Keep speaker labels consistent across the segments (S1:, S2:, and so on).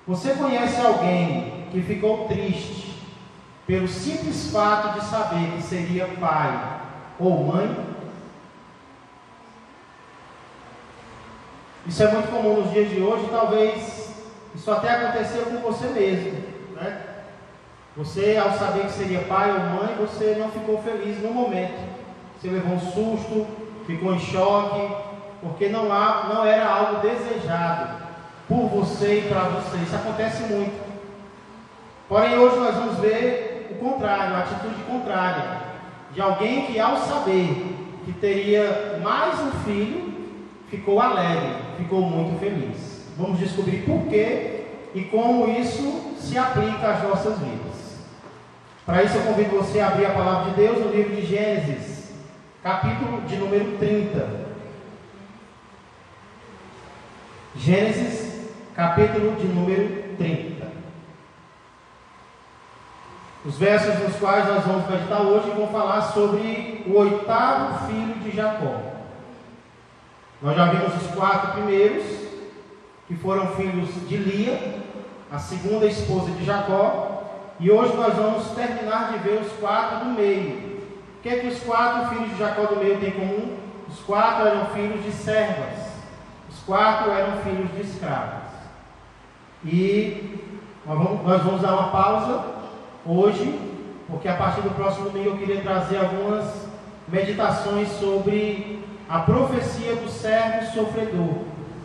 S1: Você conhece alguém que ficou triste pelo simples fato de saber que seria pai ou mãe? Isso é muito comum nos dias de hoje. Talvez isso até aconteceu com você mesmo, né? Você, ao saber que seria pai ou mãe, você não ficou feliz no momento. Você levou um susto, ficou em choque, porque não era algo desejado por você e para você. Isso acontece muito. Porém, hoje nós vamos ver o contrário, a atitude contrária, de alguém que, ao saber que teria mais um filho, ficou alegre, ficou muito feliz. Vamos descobrir por quê e como isso se aplica às nossas vidas. Para isso eu convido você a abrir a palavra de Deus no livro de Gênesis, capítulo de número 30. Gênesis, capítulo de número 30. Os versos nos quais nós vamos meditar hoje vão falar sobre o 8º filho de Jacó. Nós já vimos os 4 primeiros, que foram filhos de Lia, a segunda esposa de Jacó, e hoje nós vamos terminar de ver os 4 do meio. O que é que os 4 filhos de Jacó do meio têm em comum? Os 4 eram filhos de servas, os 4 eram filhos de escravos. E nós vamos dar uma pausa hoje, porque a partir do próximo domingo eu queria trazer algumas meditações sobre a profecia do servo sofredor,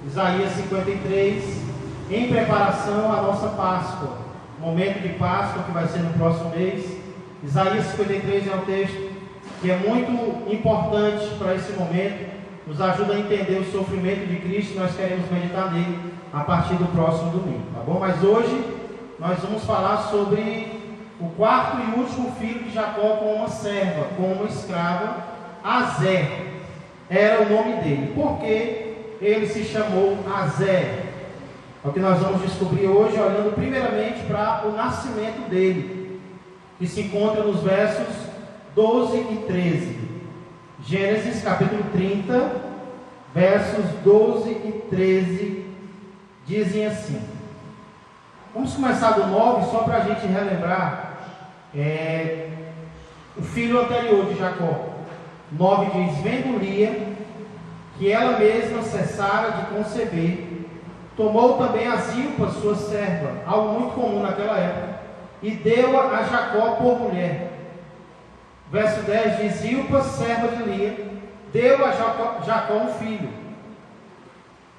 S1: Isaías 53, em preparação à nossa Páscoa, momento de Páscoa que vai ser no próximo mês. Isaías 53 é um texto que é muito importante para esse momento, nos ajuda a entender o sofrimento de Cristo. Nós queremos meditar nele a partir do próximo domingo, tá bom? Mas hoje nós vamos falar sobre o 4º e último filho de Jacó com uma serva, com uma escrava, Azer. Era o nome dele. Por que ele se chamou Azer? É o que nós vamos descobrir hoje, olhando primeiramente para o nascimento dele, que se encontra nos versos 12 e 13. Gênesis capítulo 30, versos 12 e 13, dizem assim. Vamos começar do 9, só para a gente relembrar o filho anterior de Jacó. 9 diz: vendo Lia que ela mesma cessara de conceber, tomou também a Zilpa, sua serva, algo muito comum naquela época, e deu-a a Jacó por mulher. Verso 10 diz: Zilpa, serva de Lia, deu a Jacó um filho.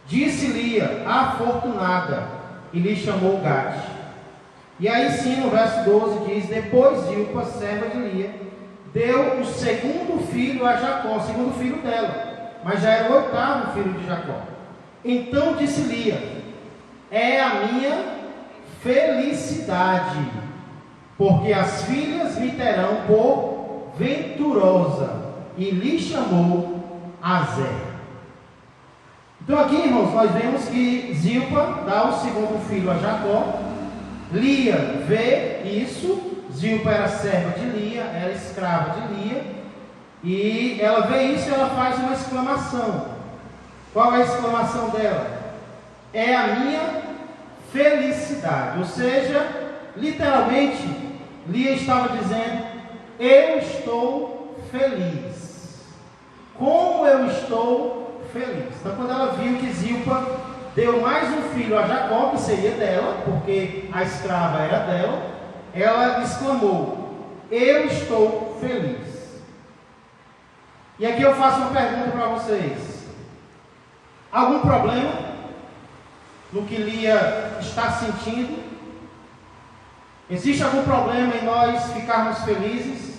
S1: Disse Lia, afortunada, e lhe chamou Gade. E aí sim, no verso 12 diz: depois Zilpa, serva de Lia, deu o segundo filho a Jacó, o segundo filho dela, mas já era o 8º filho de Jacó. Então disse Lia: é a minha felicidade, porque as filhas me terão por venturosa, e lhe chamou Azer. Então aqui, irmãos, nós vemos que Zilpa dá o segundo filho a Jacó. Lia vê isso. Zilpa era serva de Lia, era escrava de Lia, e ela vê isso e ela faz uma exclamação. Qual é a exclamação dela? É a minha felicidade. Ou seja, literalmente, Lia estava dizendo: eu estou feliz. Como eu estou feliz. Então, quando ela viu que Zilpa deu mais um filho a Jacó, que seria dela, porque a escrava era dela, ela exclamou: eu estou feliz. E aqui eu faço uma pergunta para vocês: algum problema no que Lia está sentindo? Existe algum problema em nós ficarmos felizes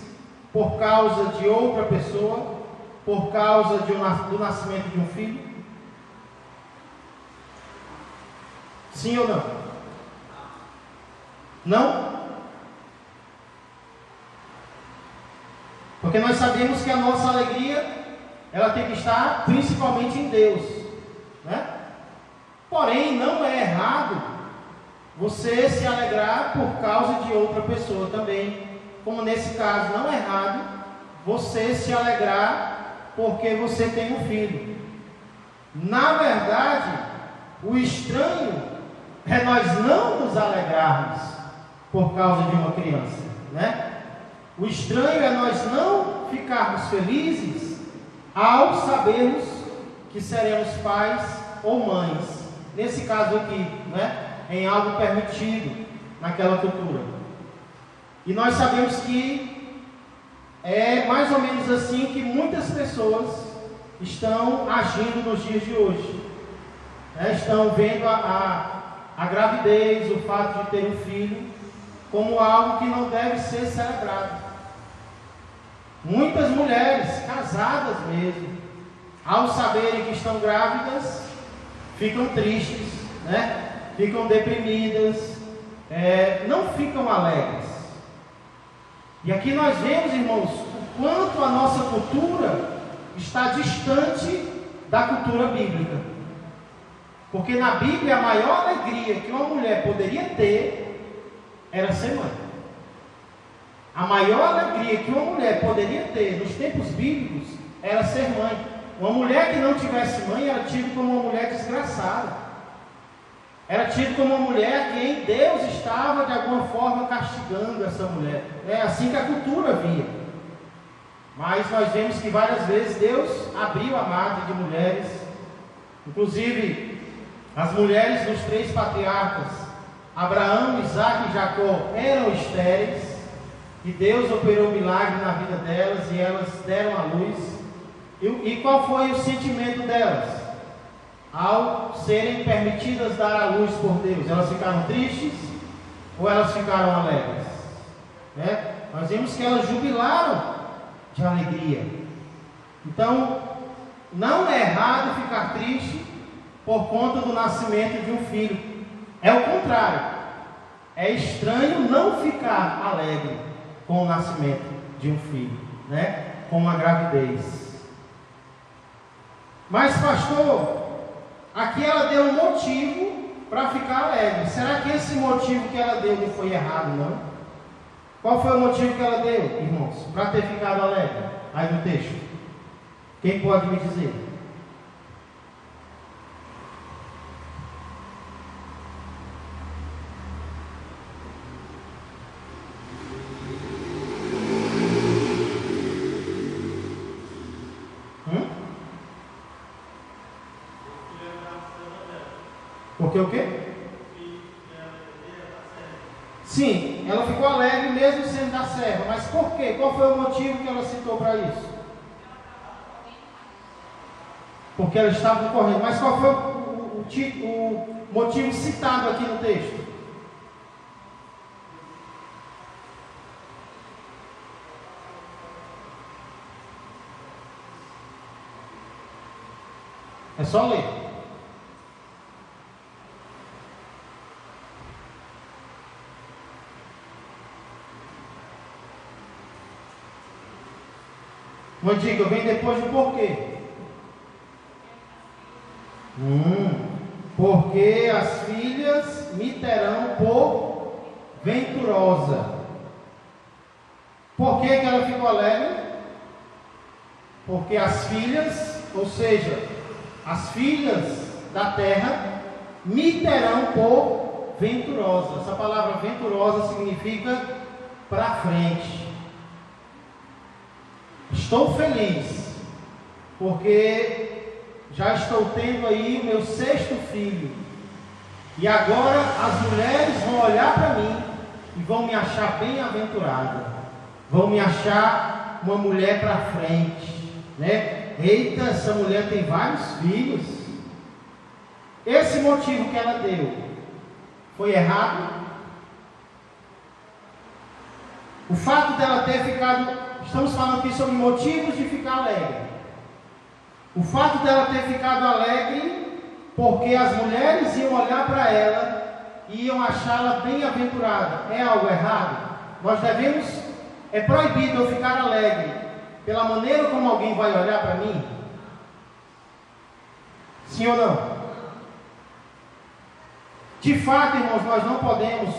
S1: por causa de outra pessoa, por causa do nascimento de um filho? Sim ou não? Não? Porque nós sabemos que a nossa alegria, ela tem que estar principalmente em Deus, né? Porém, não é errado você se alegrar por causa de outra pessoa também. Como nesse caso, não é errado você se alegrar porque você tem um filho. Na verdade, o estranho é nós não nos alegrarmos por causa de uma criança, né? O estranho é nós não ficarmos felizes ao sabermos que seremos pais ou mães. Nesse caso aqui, né? Em algo permitido naquela cultura. E nós sabemos que é mais ou menos assim que muitas pessoas estão agindo nos dias de hoje. Estão vendo a gravidez, o fato de ter um filho, como algo que não deve ser celebrado. Muitas mulheres, casadas mesmo, ao saberem que estão grávidas, ficam tristes, né? Ficam deprimidas, não ficam alegres. E aqui nós vemos, irmãos, o quanto a nossa cultura está distante da cultura bíblica. Porque na Bíblia a maior alegria que uma mulher poderia ter era ser mãe. A maior alegria que uma mulher poderia ter nos tempos bíblicos era ser mãe. Uma mulher que não tivesse mãe era tida como uma mulher desgraçada. Era tido como uma mulher que em Deus estava de alguma forma castigando essa mulher. É assim que a cultura via. Mas nós vemos que várias vezes Deus abriu a madre de mulheres. Inclusive, as mulheres dos 3 patriarcas, Abraão, Isaque e Jacó, eram estéreis. E Deus operou um milagre na vida delas e elas deram à luz. E qual foi o sentimento delas? Ao serem permitidas dar à luz por Deus, elas ficaram tristes ou elas ficaram alegres? Nós vimos que elas jubilaram de alegria. Então, não é errado ficar triste por conta do nascimento de um filho. É o contrário. É estranho não ficar alegre com o nascimento de um filho, com a gravidez. Mas, pastor, aqui ela deu um motivo para ficar alegre. Será que esse motivo que ela deu não foi errado, não? Qual foi o motivo que ela deu, irmãos, para ter ficado alegre? Aí no texto. Quem pode me dizer? Porque o quê? Sim, ela ficou alegre mesmo sendo da serva. Mas por quê? Qual foi o motivo que ela citou para isso? Porque ela estava correndo. Mas qual foi o motivo citado aqui no texto? É só ler. Uma dica, vem depois do porquê. Porque as filhas me terão por venturosa. Por que ela ficou alegre? Porque as filhas, ou seja, as filhas da terra, me terão por venturosa. Essa palavra venturosa significa para frente. Estou feliz, porque já estou tendo aí o meu 6º filho. E agora as mulheres vão olhar para mim e vão me achar bem-aventurada. Vão me achar uma mulher para frente, Eita, essa mulher tem vários filhos. Esse motivo que ela deu foi errado? O fato dela ter ficado... Estamos falando aqui sobre motivos de ficar alegre. O fato dela ter ficado alegre porque as mulheres iam olhar para ela e iam achá-la bem-aventurada. É algo errado? Nós devemos... É proibido eu ficar alegre pela maneira como alguém vai olhar para mim? Sim ou não? De fato, irmãos, nós não podemos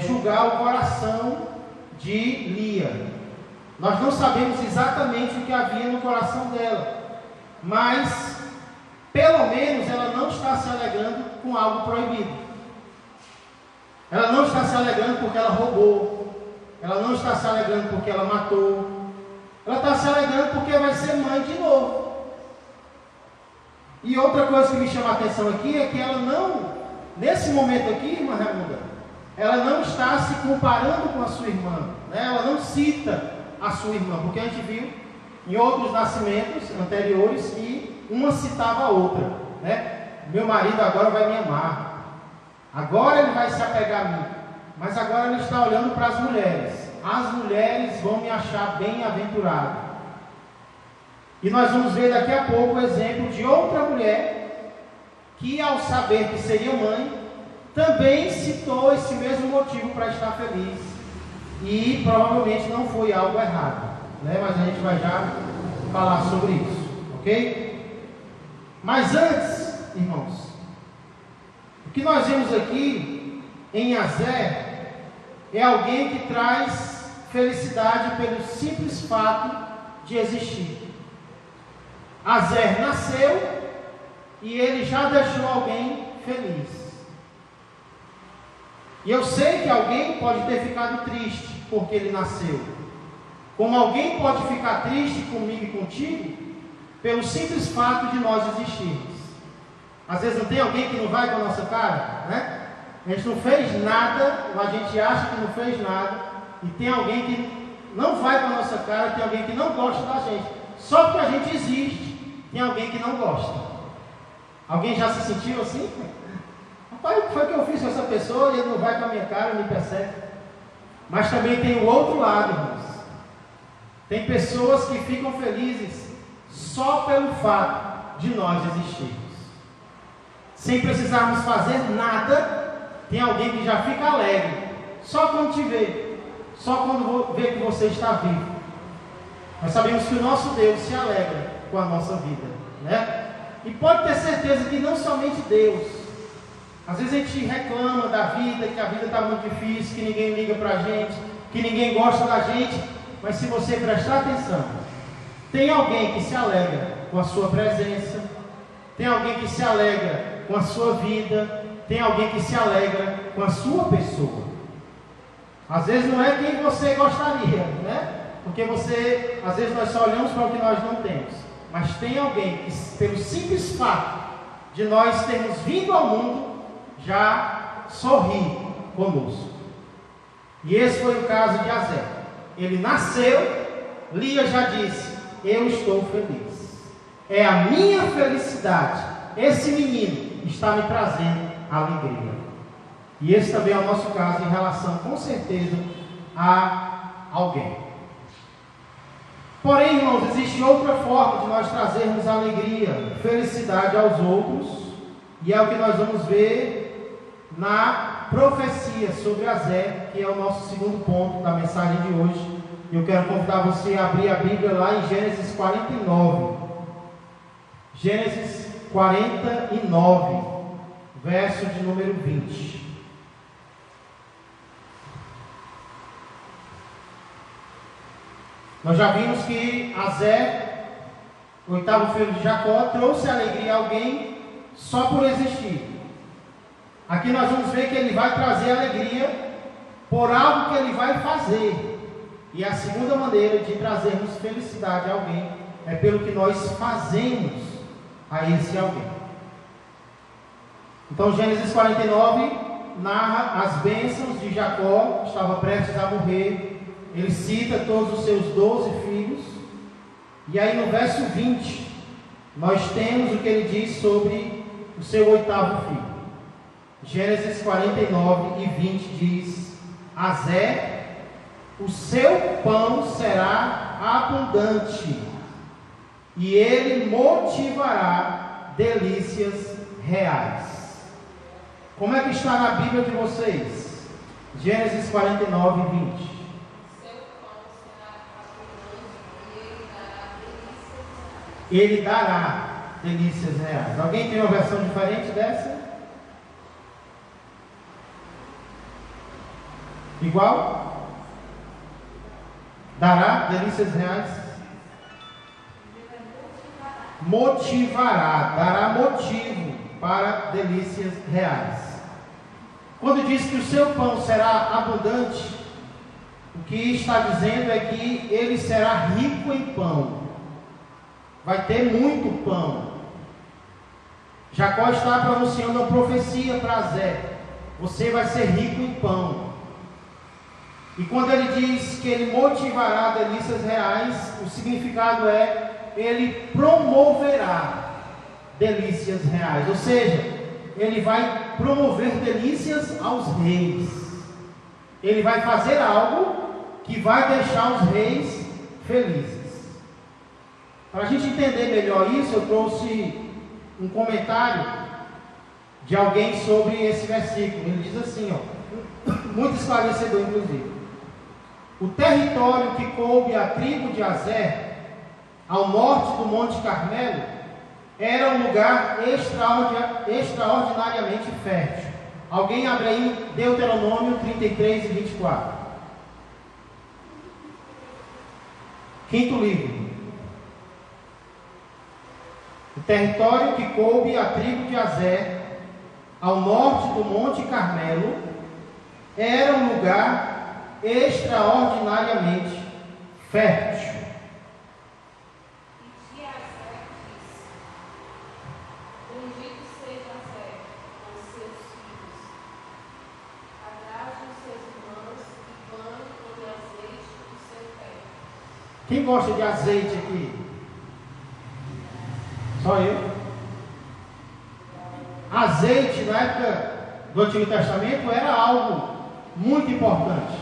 S1: julgar o coração de Lia. Nós não sabemos exatamente o que havia no coração dela, mas pelo menos ela não está se alegrando com algo proibido. está se alegrando porque ela roubou. Ela não está se alegrando porque ela matou. Ela está se alegrando porque vai ser mãe de novo. E outra coisa que me chama a atenção aqui é que ela não, nesse momento aqui, irmã Raimunda, ela não está se comparando com a sua irmã, né? Ela não cita a sua irmã, porque a gente viu em outros nascimentos anteriores que uma citava a outra, né? Meu marido agora vai me amar, agora ele vai se apegar a mim, mas agora ele está olhando para as mulheres. As mulheres vão me achar bem-aventurado. E nós vamos ver daqui a pouco o exemplo de outra mulher que, ao saber que seria mãe, também citou esse mesmo motivo para estar feliz. E provavelmente não foi algo errado, né? Mas a gente vai já falar sobre isso, ok? Mas antes, irmãos, o que nós vemos aqui em Azer é alguém que traz felicidade pelo simples fato de existir. Azer nasceu e ele já deixou alguém feliz. E eu sei que alguém pode ter ficado triste porque ele nasceu. Como alguém pode ficar triste comigo e contigo pelo simples fato de nós existirmos. Às vezes não tem alguém que não vai com a nossa cara, né? A gente não fez nada, ou a gente acha que não fez nada, e tem alguém que não vai com a nossa cara, tem alguém que não gosta da gente. Só porque a gente existe, tem alguém que não gosta. Alguém já se sentiu assim? Rapaz, o que foi que eu fiz com essa pessoa e ele não vai com a minha cara, me percebe? Mas também tem o outro lado, irmãos. Tem pessoas que ficam felizes só pelo fato de nós existirmos. Sem precisarmos fazer nada, tem alguém que já fica alegre, só quando te vê, só quando vê que você está vivo. Nós sabemos que o nosso Deus se alegra com a nossa vida, né? E pode ter certeza que não somente Deus. Às vezes a gente reclama da vida, que a vida está muito difícil, que ninguém liga para a gente, que ninguém gosta da gente, mas se você prestar atenção, tem alguém que se alegra com a sua presença, tem alguém que se alegra com a sua vida, tem alguém que se alegra com a sua pessoa. Às vezes não é quem você gostaria, né? Porque você, às vezes nós só olhamos para o que nós não temos, mas tem alguém que, pelo simples fato de nós termos vindo ao mundo, já sorri conosco. E esse foi o caso de Azer. Ele nasceu, Lia já disse, eu estou feliz. É a minha felicidade. Esse menino está me trazendo alegria. E esse também é o nosso caso em relação, com certeza, a alguém. Porém, irmãos, existe outra forma de nós trazermos alegria, felicidade aos outros, e é o que nós vamos ver na profecia sobre Azer, que é o nosso segundo ponto da mensagem de hoje. Eu quero convidar você a abrir a Bíblia lá em Gênesis 49. Gênesis 49, verso de número 20. Nós já vimos que Azer, o oitavo filho de Jacó, trouxe alegria a alguém só por existir. Aqui nós vamos ver que ele vai trazer alegria por algo que ele vai fazer. E a segunda maneira de trazermos felicidade a alguém é pelo que nós fazemos a esse alguém. Então Gênesis 49 narra as bênçãos de Jacó, estava prestes a morrer. Ele cita todos os seus 12 filhos. E aí no verso 20 nós temos o que ele diz sobre o seu oitavo filho. Gênesis 49 e 20 diz: Azer, o seu pão será abundante, e ele motivará delícias reais. Como é que está na Bíblia de vocês? Gênesis 49 e 20. Ele dará delícias reais. Alguém tem uma versão diferente dessa? Igual? Dará delícias reais? Motivará, dará motivo para delícias reais. Quando diz que o seu pão será abundante, o que está dizendo é que ele será rico em pão. Vai ter muito pão. Jacó está pronunciando uma profecia para Zé: você vai ser rico em pão. E quando ele diz que ele motivará delícias reais, o significado é: ele promoverá delícias reais. Ou seja, ele vai promover delícias aos reis. Ele vai fazer algo que vai deixar os reis felizes. Para a gente entender melhor isso, eu trouxe um comentário de alguém sobre esse versículo. Ele diz assim, muito esclarecedor inclusive: o território que coube à tribo de Azer, ao norte do Monte Carmelo, era um lugar extraordinariamente fértil. Alguém abre aí Deuteronômio 33 e 24. Quinto livro. O território que coube à tribo de Azer, ao norte do Monte Carmelo, era um lugar extraordinariamente fértil.
S2: E de Azer disse: bendito seja Azer com seus filhos, agrade os seus irmãos e banhe com azeite o seu pé.
S1: Quem gosta de azeite aqui? Só eu. Azeite na época do Antigo Testamento era algo muito importante.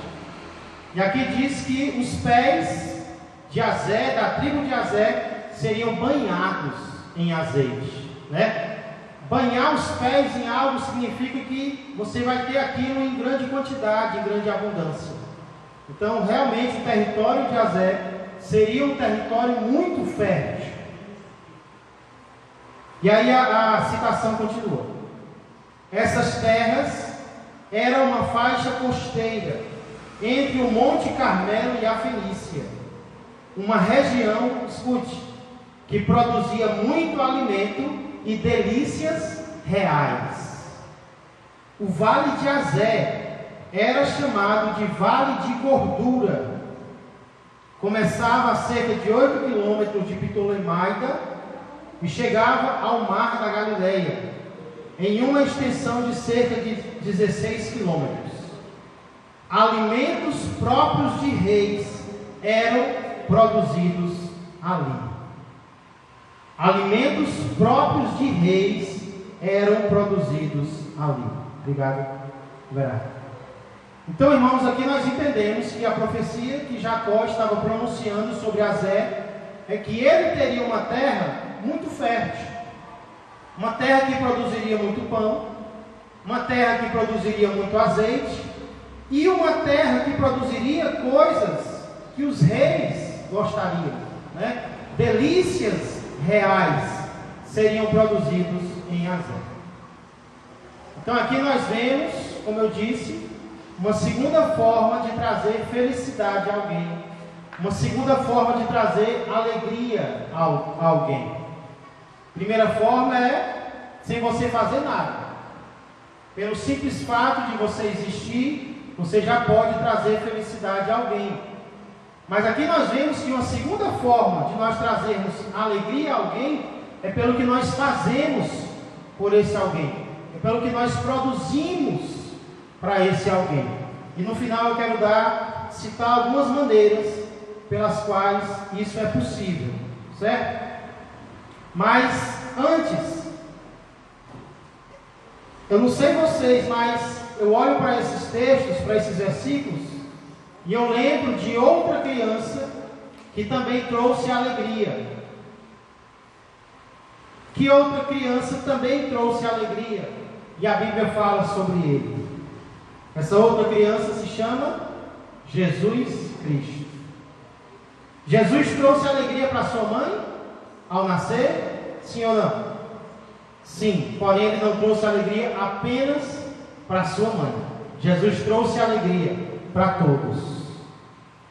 S1: E aqui diz que os pés de Azer, da tribo de Azer, seriam banhados em azeite, né? Banhar os pés em algo significa que você vai ter aquilo em grande quantidade, em grande abundância. Então, realmente, o território de Azer seria um território muito fértil. E aí a citação continua: essas terras eram uma faixa costeira entre o Monte Carmelo e a Fenícia, uma região, escute, que produzia muito alimento e delícias reais. O vale de Azer era chamado de Vale de Gordura. Começava a cerca de 8 quilômetros de Ptolemaida e chegava ao mar da Galileia, em uma extensão de cerca de 16 quilômetros. Alimentos próprios de reis eram produzidos ali. Alimentos próprios de reis eram produzidos ali. Obrigado, Verá. Então, irmãos, aqui nós entendemos que a profecia que Jacó estava pronunciando sobre Azer é que ele teria uma terra muito fértil, uma terra que produziria muito pão, uma terra que produziria muito azeite e uma terra que produziria coisas que os reis gostariam, né? Delícias reais seriam produzidos em Azer. Então aqui nós vemos, como eu disse, uma segunda forma de trazer felicidade a alguém, uma segunda forma de trazer alegria a alguém. Primeira forma é sem você fazer nada. Pelo simples fato de você existir, você já pode trazer felicidade a alguém. Mas aqui nós vemos que uma segunda forma de nós trazermos alegria a alguém é pelo que nós fazemos por esse alguém, é pelo que nós produzimos para esse alguém. E no final eu quero citar algumas maneiras pelas quais isso é possível, certo? Mas antes, eu não sei vocês, mas eu olho para esses textos, para esses versículos, e eu lembro de outra criança que também trouxe alegria. Que outra criança também trouxe alegria, e a Bíblia fala sobre ele. Essa outra criança se chama Jesus Cristo. Jesus trouxe alegria para sua mãe ao nascer? Sim ou não? Sim, porém ele não trouxe alegria apenas para sua mãe. Jesus trouxe alegria para todos.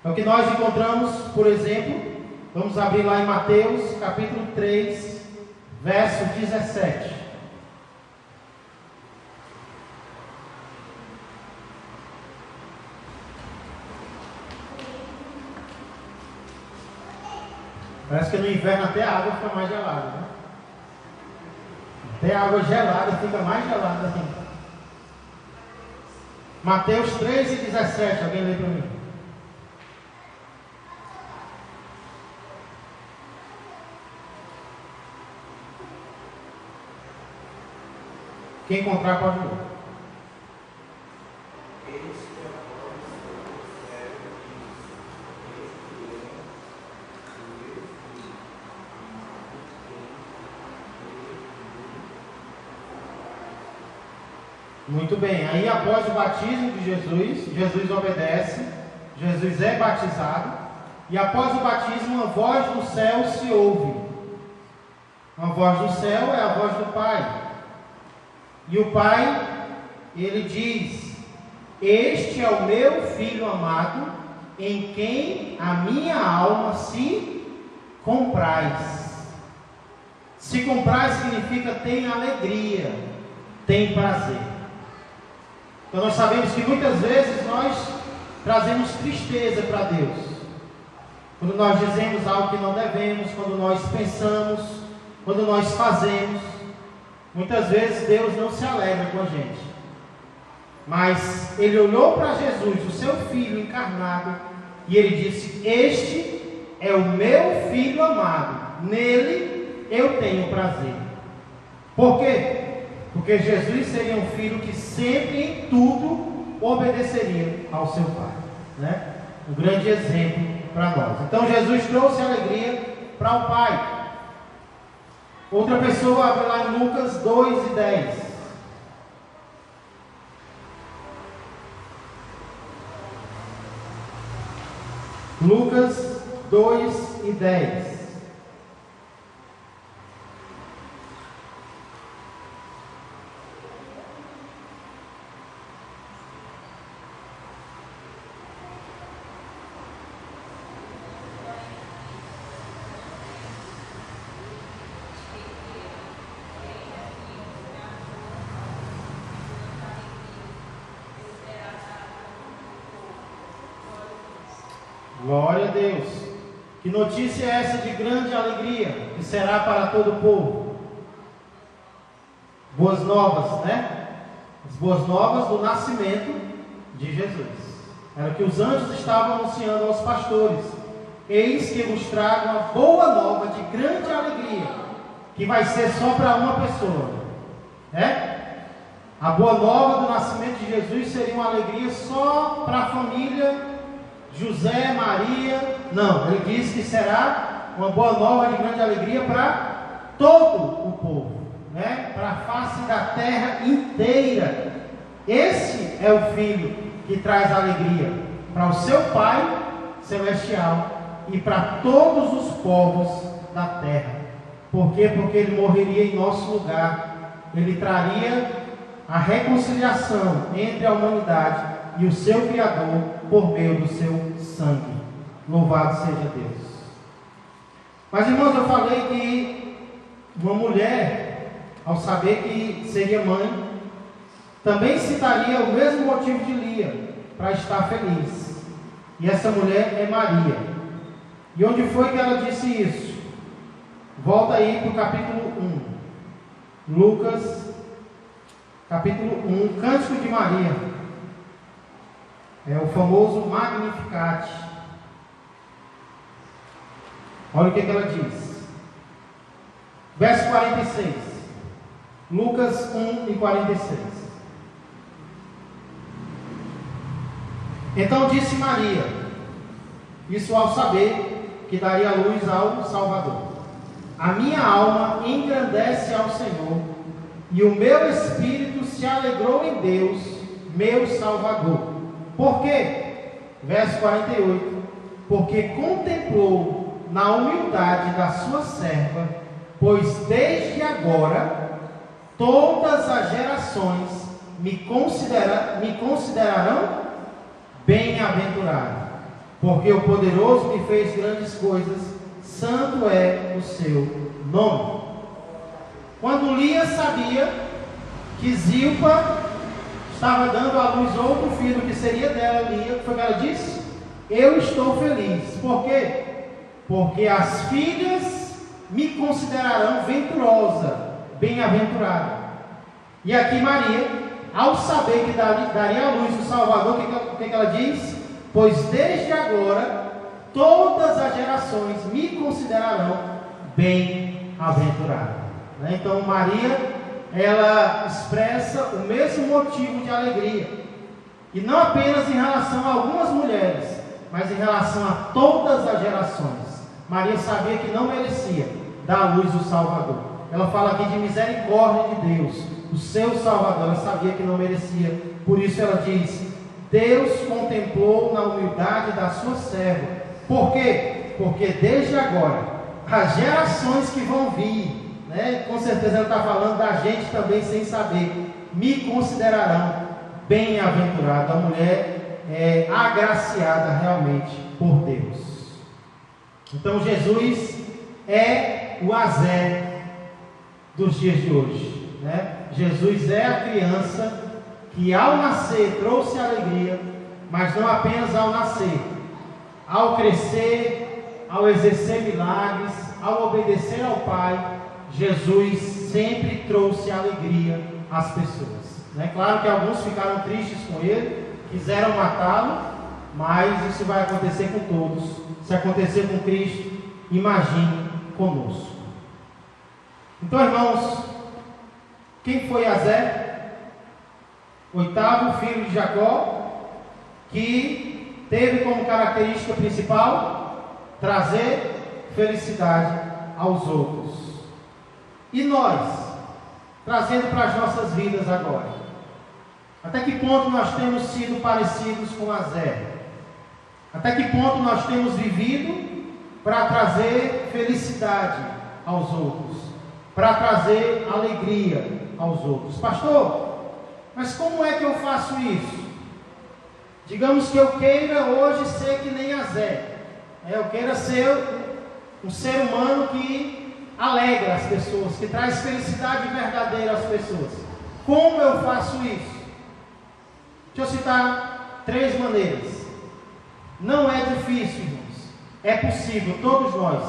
S1: É o que nós encontramos, por exemplo, vamos abrir lá em Mateus capítulo 3, verso 17. Parece que no inverno até a água fica mais gelada, né? Até a água gelada fica mais gelada assim. Mateus 3:17, alguém lê para mim? Quem encontrar pode ler. Muito bem, aí após o batismo de Jesus, Jesus obedece, Jesus é batizado, e após o batismo uma voz do céu se ouve. Uma voz do céu é a voz do Pai. E o Pai, ele diz: este é o meu Filho amado, em quem a minha alma se compraz. Se compraz significa tem alegria, tem prazer. Então nós sabemos que muitas vezes nós trazemos tristeza para Deus. Quando nós dizemos algo que não devemos, quando nós pensamos, quando nós fazemos, muitas vezes Deus não se alegra com a gente. Mas Ele olhou para Jesus, o seu Filho encarnado, e Ele disse: este é o meu Filho amado, nele eu tenho prazer. Por quê? Porque Jesus seria um filho que sempre em tudo obedeceria ao seu Pai, né? Um grande exemplo para nós. Então Jesus trouxe alegria para o Pai. Outra pessoa abre lá em Lucas 2:10. Lucas 2:10. Glória a Deus. Que notícia é essa de grande alegria, que será para todo o povo? Boas novas, né? As boas novas do nascimento de Jesus. Era o que os anjos estavam anunciando aos pastores. Eis que vos trago uma boa nova de grande alegria, que vai ser só para uma pessoa, né? A boa nova do nascimento de Jesus seria uma alegria só para a família José, Maria. Não, ele disse que será uma boa nova de grande alegria para todo o povo, né? Para a face da terra inteira. Esse é o Filho que traz alegria para o seu Pai celestial e para todos os povos da terra. Por quê? Porque ele morreria em nosso lugar. Ele traria a reconciliação entre a humanidade e o seu Criador por meio do seu sangue. Louvado seja Deus. Mas, irmãos, eu falei que uma mulher, ao saber que seria mãe, também citaria o mesmo motivo de Lia para estar feliz. E essa mulher é Maria. E onde foi que ela disse isso? Volta aí para o capítulo 1. Lucas, capítulo 1, Cântico de Maria. É o famoso Magnificat. Olha o que ela diz. Verso 46. Lucas 1:46. Então disse Maria, isso ao saber que daria luz ao Salvador: a minha alma engrandece ao Senhor, e o meu espírito se alegrou em Deus, meu Salvador. Por quê? Verso 48. Porque contemplou na humildade da sua serva, pois desde agora todas as gerações me considerarão bem-aventurado, porque o poderoso me fez grandes coisas, santo é o seu nome. Quando Lia sabia que Zilpa estava dando à luz outro filho que seria dela, Lia, foi o que ela disse: eu estou feliz. Por quê? porque as filhas me considerarão venturosa, bem-aventurada. E aqui Maria, ao saber que daria à luz o Salvador, o que ela diz? Pois desde agora todas as gerações me considerarão bem-aventurada. Então Maria, ela expressa o mesmo motivo de alegria, e não apenas em relação a algumas mulheres, mas em relação a todas as gerações. Maria sabia que não merecia dar à luz o Salvador. Ela fala aqui de misericórdia de Deus, o seu Salvador. Ela sabia que não merecia, por isso ela diz: Deus contemplou na humildade da sua serva. Por quê? Porque desde agora, as gerações que vão vir, com certeza ela está falando da gente também sem saber, me considerarão bem-aventurada. A mulher é agraciada realmente por Deus. Então Jesus é o Azé dos dias de hoje, Jesus é a criança que ao nascer trouxe alegria, mas não apenas ao nascer, ao crescer, ao exercer milagres, ao obedecer ao Pai, Jesus sempre trouxe alegria às pessoas. Claro que alguns ficaram tristes com ele, quiseram matá-lo, mas isso vai acontecer com todos. Se acontecer com Cristo, imagine conosco. Então, irmãos, quem foi Azé? Oitavo filho de Jacó, que teve como característica principal trazer felicidade aos outros. E nós, trazendo para as nossas vidas agora, até que ponto nós temos sido parecidos com Azé? Até que ponto nós temos vivido para trazer felicidade aos outros, para trazer alegria aos outros? Pastor, mas como é que eu faço isso? Digamos que eu queira hoje ser que nem Azé, eu queira ser um ser humano que alegra as pessoas, que traz felicidade verdadeira às pessoas. Como eu faço isso? Deixa eu citar 3 maneiras. Não é difícil, irmãos. É possível, todos nós,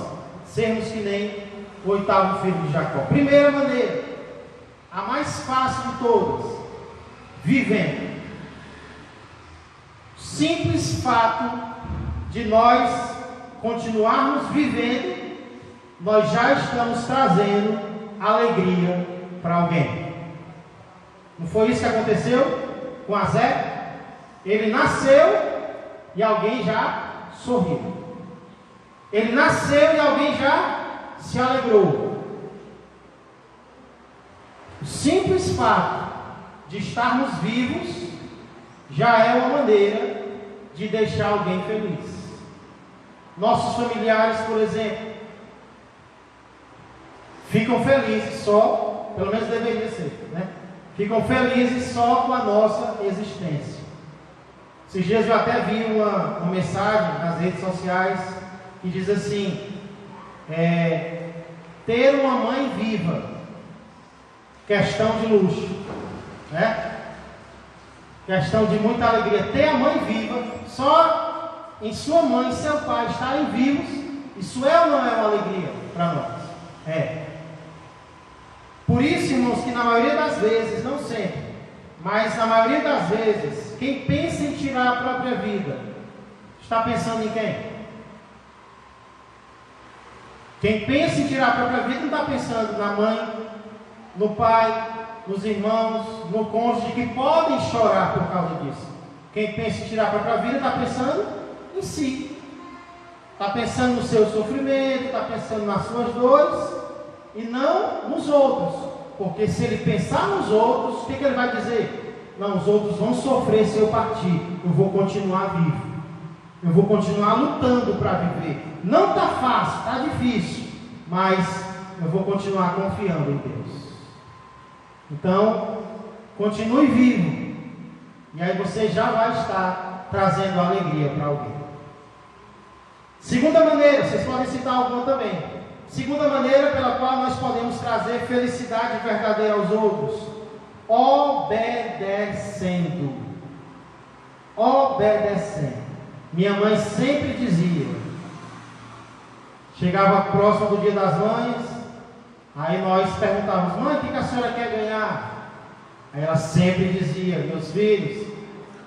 S1: sermos que nem o oitavo filho de Jacó. Primeira maneira, a mais fácil de todas: vivendo. Simples fato de nós continuarmos vivendo, nós já estamos trazendo alegria para alguém. Não foi isso que aconteceu com Azé? Ele nasceu e alguém já sorriu. Ele nasceu e alguém já se alegrou. O simples fato de estarmos vivos já é uma maneira de deixar alguém feliz. Nossos familiares, por exemplo, ficam felizes só, pelo menos deveria ser, ficam felizes só com a nossa existência. Esses dias eu até vi uma mensagem nas redes sociais que diz assim: ter uma mãe viva, questão de luxo, questão de muita alegria. Ter a mãe viva, só em sua mãe e seu pai estarem vivos, isso é ou não é uma alegria para nós? É. Por isso, irmãos, que na maioria das vezes, não sempre, mas na maioria das vezes, quem pensa em tirar a própria vida, está pensando em quem? Quem pensa em tirar a própria vida não está pensando na mãe, no pai, nos irmãos, no cônjuge, que podem chorar por causa disso. Quem pensa em tirar a própria vida está pensando em si, está pensando no seu sofrimento, está pensando nas suas dores e não nos outros. Porque se ele pensar nos outros, o que ele vai dizer? Não, os outros vão sofrer se eu partir, eu vou continuar vivo, eu vou continuar lutando para viver. Não está fácil, está difícil, mas eu vou continuar confiando em Deus. Então, continue vivo, e aí você já vai estar trazendo alegria para alguém. Segunda maneira, vocês podem citar alguma também. Segunda maneira pela qual nós podemos trazer felicidade verdadeira aos outros: obedecendo. Obedecendo. Minha mãe sempre dizia: Chegava próximo do Dia das Mães, aí nós perguntávamos: mãe, o que a senhora quer ganhar? Aí ela sempre dizia: meus filhos,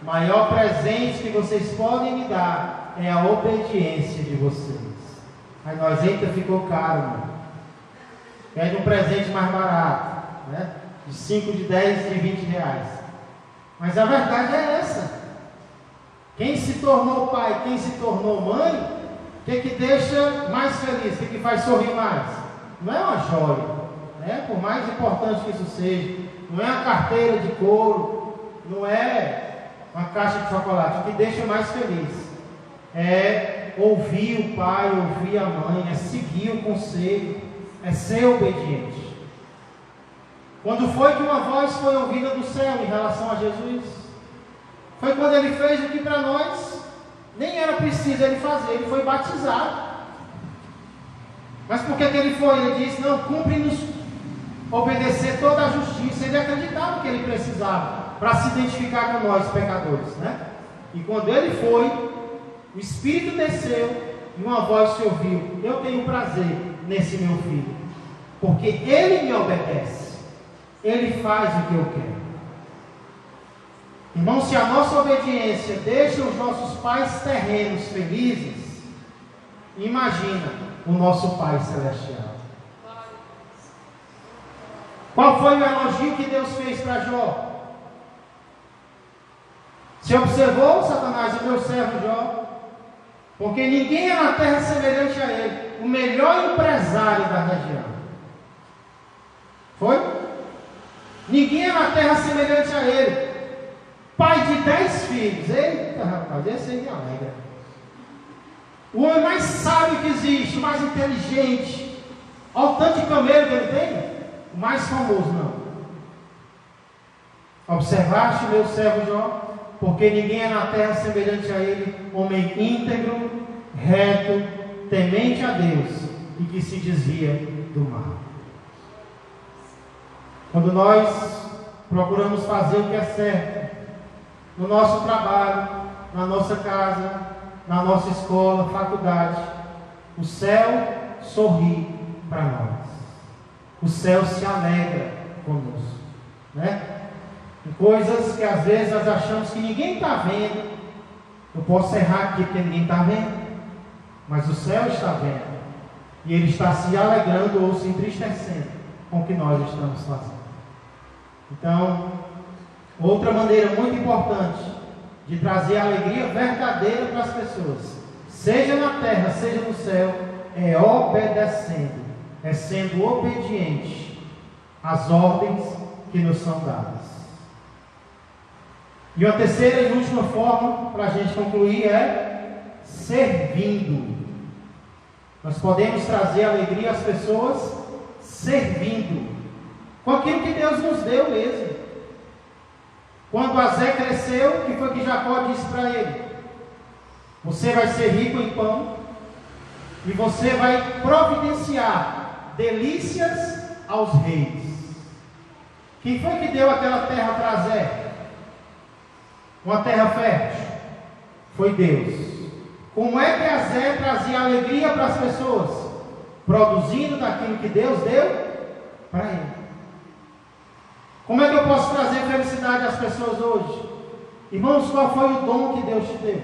S1: o maior presente que vocês podem me dar é a obediência de vocês. Aí nós: eita, ficou caro, mãe. Pede um presente mais barato, né? De 5, de 10, de 20 reais. Mas a verdade é essa. Quem se tornou pai, quem se tornou mãe, o que deixa mais feliz? O que faz sorrir mais? Não é uma joia, né? Por mais importante que isso seja, não é uma carteira de couro, não é uma caixa de chocolate. O que deixa mais feliz é ouvir o pai, ouvir a mãe, é seguir o conselho, é ser obediente. Quando foi que uma voz foi ouvida do céu em relação a Jesus? Foi quando ele fez o que para nós nem era preciso ele fazer, ele foi batizado. Mas por que ele foi? Ele disse: não, cumpre-nos obedecer toda a justiça. Ele acreditava que ele precisava para se identificar com nós, pecadores, né? E quando ele foi, o Espírito desceu e uma voz se ouviu: eu tenho prazer nesse meu filho, porque ele me obedece, ele faz o que eu quero. Irmão, se a nossa obediência deixa os nossos pais terrenos felizes, imagina o nosso Pai Celestial. Qual foi o elogio que Deus fez para Jó? Você observou, Satanás, o meu servo Jó? Porque ninguém é na terra semelhante a ele, o melhor empresário da região. Foi? Ninguém é na terra semelhante a ele. Pai de 10 filhos. Eita, rapaz, esse aí me alegra. O homem mais sábio que existe, o mais inteligente. Olha o tanto de camelo que ele tem. O mais famoso, não. Observaste, meu servo Jó? Porque ninguém é na terra semelhante a ele, homem íntegro, reto, temente a Deus e que se desvia do mal. Quando nós procuramos fazer o que é certo, no nosso trabalho, na nossa casa, na nossa escola, faculdade, o céu sorri para nós. O céu se alegra conosco, né? Em coisas que às vezes nós achamos que ninguém está vendo. Eu posso errar aqui porque ninguém está vendo, mas o céu está vendo, e ele está se alegrando ou se entristecendo com o que nós estamos fazendo. Então, outra maneira muito importante de trazer alegria verdadeira para as pessoas, seja na terra, seja no céu, é obedecendo, é sendo obediente às ordens que nos são dadas. E uma terceira e última forma para a gente concluir é servindo. Nós podemos trazer alegria às pessoas servindo, com aquilo que Deus nos deu mesmo. Quando Azé cresceu, o que foi que Jacó disse para ele? Você vai ser rico em pão e você vai providenciar delícias aos reis. Quem foi que deu aquela terra para Azé? Uma terra fértil. Foi Deus. Como é que Azé trazia alegria para as pessoas? Produzindo daquilo que Deus deu para ele. Como é que eu posso trazer felicidade às pessoas hoje? Irmãos, qual foi o dom que Deus te deu?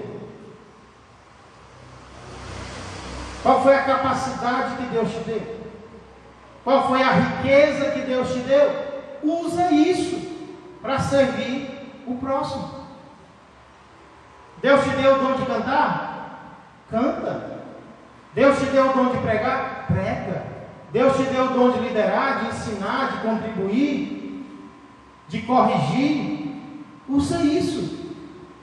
S1: Qual foi a capacidade que Deus te deu? Qual foi a riqueza que Deus te deu? Usa isso para servir o próximo. Deus te deu o dom de cantar? Canta. Deus te deu o dom de pregar? Prega. Deus te deu o dom de liderar, de ensinar, de contribuir, de corrigir. Usa isso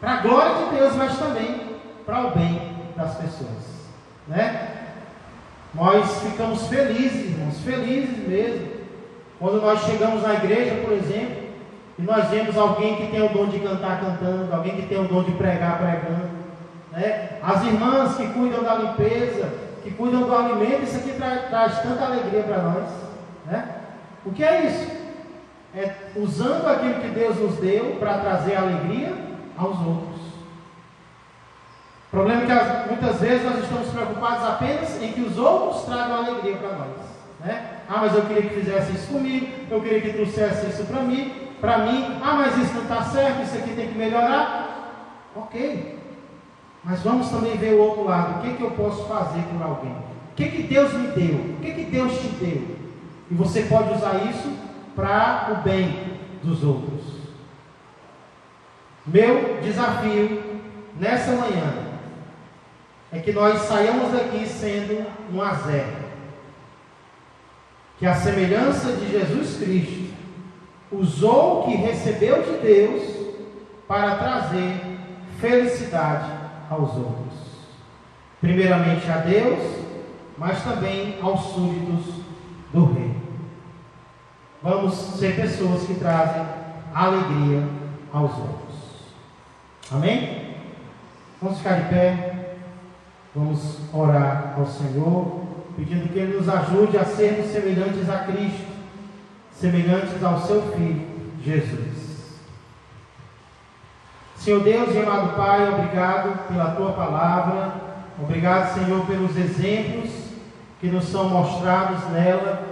S1: para a glória de Deus, mas também para o bem das pessoas, né? Nós ficamos felizes, irmãos, felizes mesmo, quando nós chegamos na igreja, por exemplo, e nós vemos alguém que tem o dom de cantar cantando, alguém que tem o dom de pregar pregando, né? As irmãs que cuidam da limpeza, que cuidam do alimento, isso aqui traz tanta alegria para nós, né? O que é isso? É usando aquilo que Deus nos deu para trazer alegria aos outros, problema é que muitas vezes nós estamos preocupados apenas em que os outros tragam alegria para nós, né? Ah, mas eu queria que fizesse isso comigo, eu queria que trouxesse isso para mim. Ah, mas isso não está certo, isso aqui tem que melhorar. Ok, mas vamos também ver o outro lado. O que eu posso fazer por alguém? O que Deus me deu? O que Deus te deu? E você pode usar isso para o bem dos outros. Meu desafio nessa manhã é que nós saiamos daqui sendo um Azé, que a semelhança de Jesus Cristo usou o que recebeu de Deus para trazer felicidade aos outros, primeiramente a Deus, mas também aos súditos do Rei. Vamos ser pessoas que trazem alegria aos outros. Amém? Vamos ficar de pé, vamos orar ao Senhor, pedindo que Ele nos ajude a sermos semelhantes a Cristo, semelhantes ao seu Filho, Jesus. Senhor Deus e amado Pai, obrigado pela Tua palavra, obrigado, Senhor, pelos exemplos que nos são mostrados nela.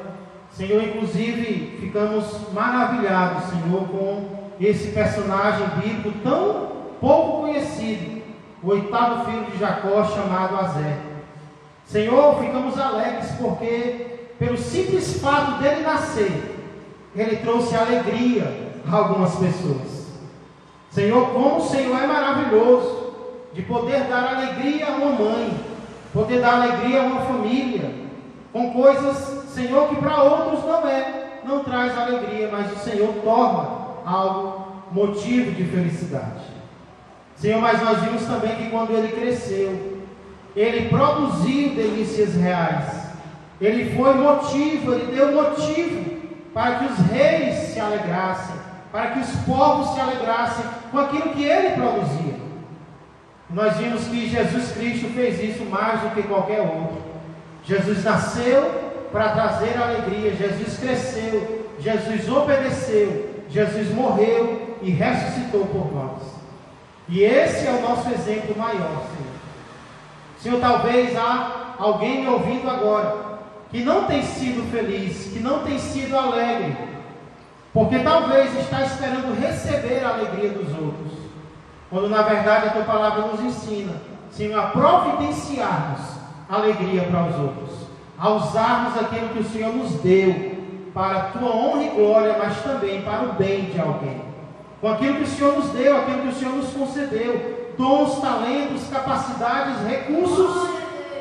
S1: Senhor, inclusive, ficamos maravilhados, Senhor, com esse personagem bíblico tão pouco conhecido, o 8º filho de Jacó, chamado Azé. Senhor, ficamos alegres porque, pelo simples fato dele nascer, ele trouxe alegria a algumas pessoas. Senhor, como o Senhor é maravilhoso de poder dar alegria a uma mãe, poder dar alegria a uma família, com coisas, Senhor, que para outros não traz alegria, mas o Senhor torna algo motivo de felicidade. Senhor, mas nós vimos também que quando ele cresceu, ele produziu delícias reais. Ele foi motivo, ele deu motivo para que os reis se alegrassem, para que os povos se alegrassem com aquilo que ele produzia. Nós vimos que Jesus Cristo fez isso mais do que qualquer outro. Jesus nasceu para trazer alegria, Jesus cresceu, Jesus obedeceu, Jesus morreu e ressuscitou por nós. E esse é o nosso exemplo maior, Senhor. Senhor, talvez há alguém me ouvindo agora que não tem sido feliz, que não tem sido alegre, porque talvez está esperando receber a alegria dos outros, quando na verdade a Tua palavra nos ensina, Senhor, a providenciarmos alegria para os outros, a usarmos aquilo que o Senhor nos deu para a Tua honra e glória, mas também para o bem de alguém, com aquilo que o Senhor nos deu, aquilo que o Senhor nos concedeu, dons, talentos, capacidades, recursos.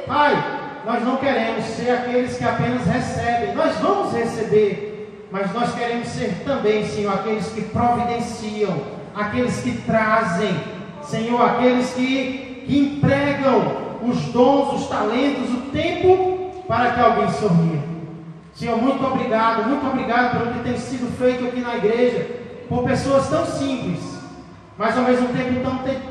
S1: Pai, nós não queremos ser aqueles que apenas recebem, nós vamos receber, mas nós queremos ser também, Senhor, aqueles que providenciam, aqueles que trazem, Senhor, aqueles que empregam os dons, os talentos, o tempo para que alguém sorria. Senhor, muito obrigado pelo que tem sido feito aqui na igreja, por pessoas tão simples, mas ao mesmo tempo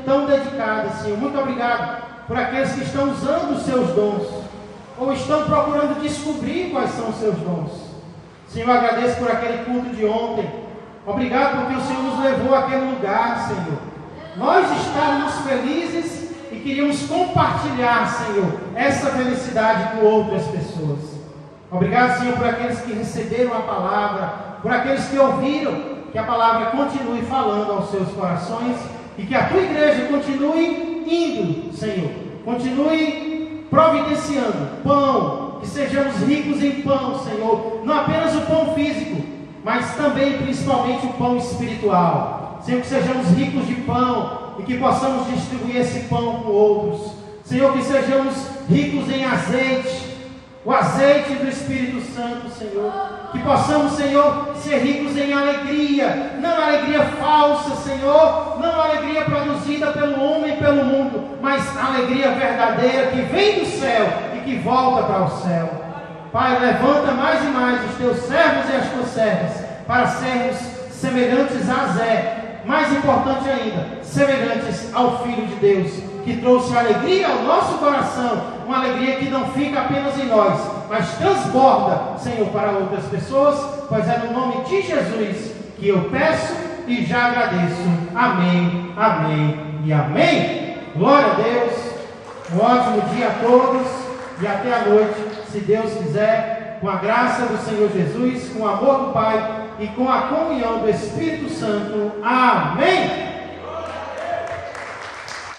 S1: tão dedicadas, Senhor. Muito obrigado por aqueles que estão usando os seus dons, ou estão procurando descobrir quais são os seus dons. Senhor, agradeço por aquele culto de ontem. Obrigado porque o Senhor nos levou àquele lugar, Senhor. Nós estávamos felizes e queríamos compartilhar, Senhor, essa felicidade com outras pessoas. Obrigado, Senhor, por aqueles que receberam a palavra, por aqueles que ouviram, que a palavra continue falando aos seus corações e que a Tua igreja continue indo, Senhor, continue providenciando pão, que sejamos ricos em pão, Senhor, não apenas o pão físico, mas também, principalmente, o pão espiritual. Senhor, que sejamos ricos de pão e que possamos distribuir esse pão com outros. Senhor, que sejamos ricos em azeite, o azeite do Espírito Santo, Senhor. Que possamos, Senhor, ser ricos em alegria, não alegria falsa, Senhor, não alegria produzida pelo homem e pelo mundo, mas alegria verdadeira que vem do céu e que volta para o céu. Pai, levanta mais e mais os Teus servos e as Tuas servas para sermos semelhantes a Zé, mais importante ainda, semelhantes ao Filho de Deus, que trouxe alegria ao nosso coração, uma alegria que não fica apenas em nós, mas transborda, Senhor, para outras pessoas, pois é no nome de Jesus que eu peço e já agradeço. Amém, amém e amém. Glória a Deus. Um ótimo dia a todos e até a noite, se Deus quiser, com a graça do Senhor Jesus, com o amor do Pai e com a comunhão do Espírito Santo. Amém!